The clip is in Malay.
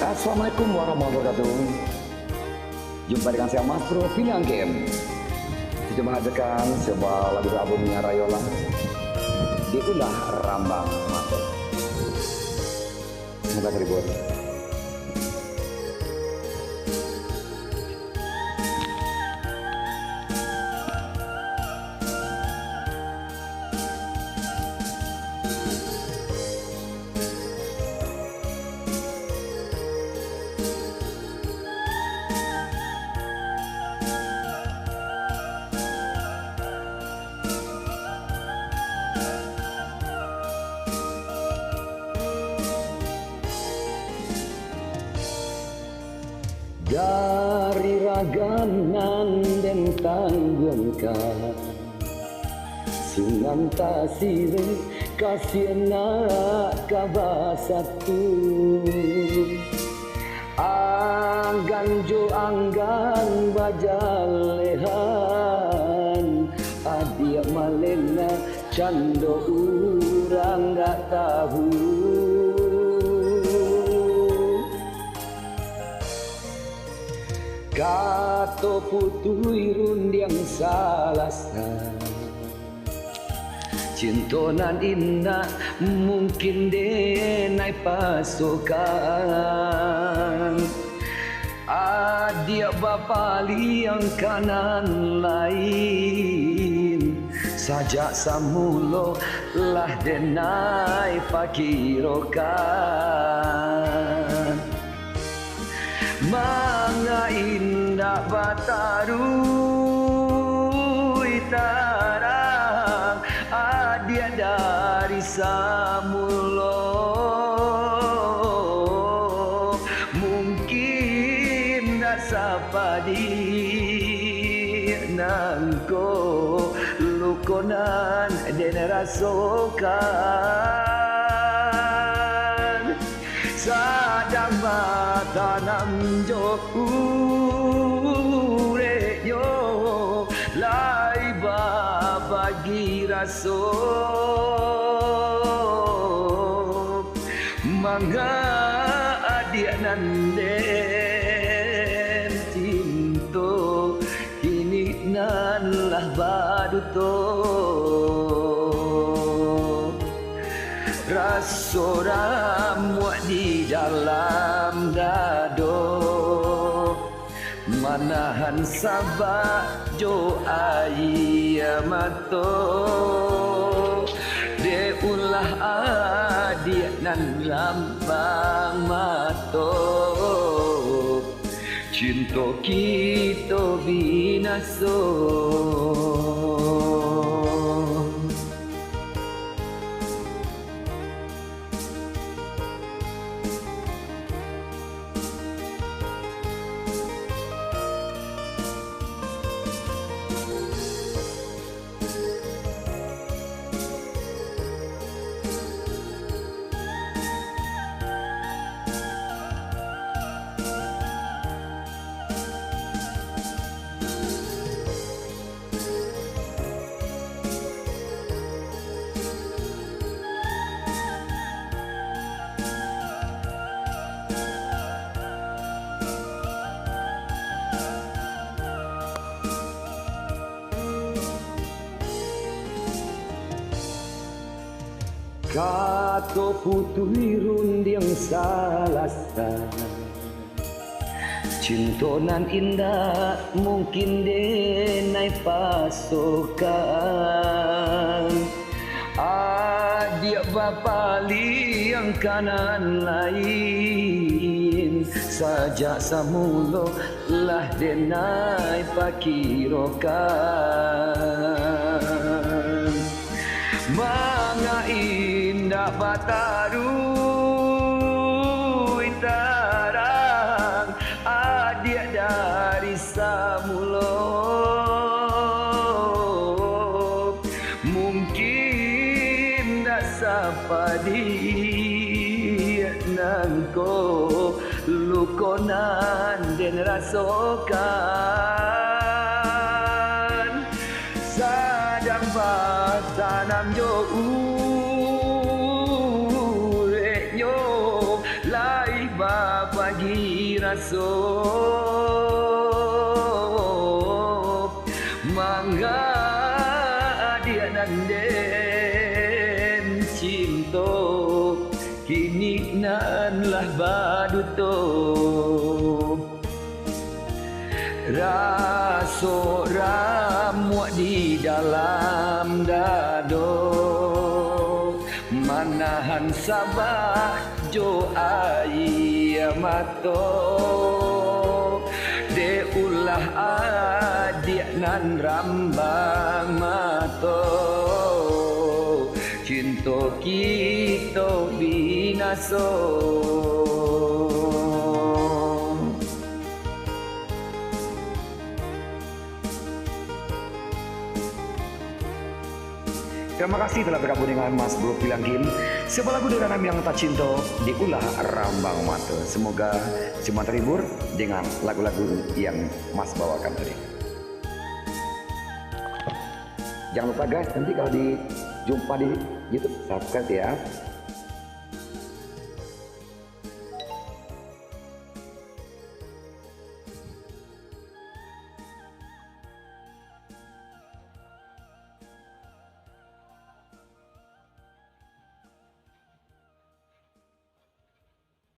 Assalamualaikum warahmatullahi wabarakatuh. Jumpa dengan saya Mas Bro Pilihan Game. Kita menghadirkan sebuah lagu albumnya Rayola, diulah Rambang Mato. Semoga terhibur. Dari raganan dan tanggungkan Sungan tasire kasiana kabasatu Anggan jo anggan bajalehan Adia malena cando urang gak tahu Kato putui rundiang salasa Cintonan indah mungkin denai pasokan Adia bapa liang kanan lain Sajak samulo lah denai pakirokan Manga indah bataru itarang Adia dari samulo Mungkin dasapadi nangko lukonan den rasokan Sadang tanam jokure yo lai bagi raso mangga adia nanden cinto kini nan lah baduto Rasora muak di dalam dado Manahan sabak jo ayah mato De ulah adik nan lambang mato Cinta kita binaso Kato putui rundiang salasa Cintonan indah mungkin denai pasokan Adia bapa liang kanan lain Sajak samulo lah denai pakirokan Manga indah bataru itarang Adia dari samulo Mungkin dasapadi nangko lukonan den rasokan Sadang tanam jo ureknyo lai bagi binaso mangga dia nanden cinta kini nanlah baduto raso ramuak di dalam dado manahan sabah jo air mato de ulah adik nan rambang mato cinta kita binaso. Terima kasih telah bergabung dengan Mas Bro Pilangkin. Sebuah lagu dengan yang tak cinta diulah rambang mata. Semoga semua terhibur dengan lagu-lagu yang Mas bawakan tadi. Jangan lupa guys, nanti kalau dijumpa di YouTube, subscribe ya.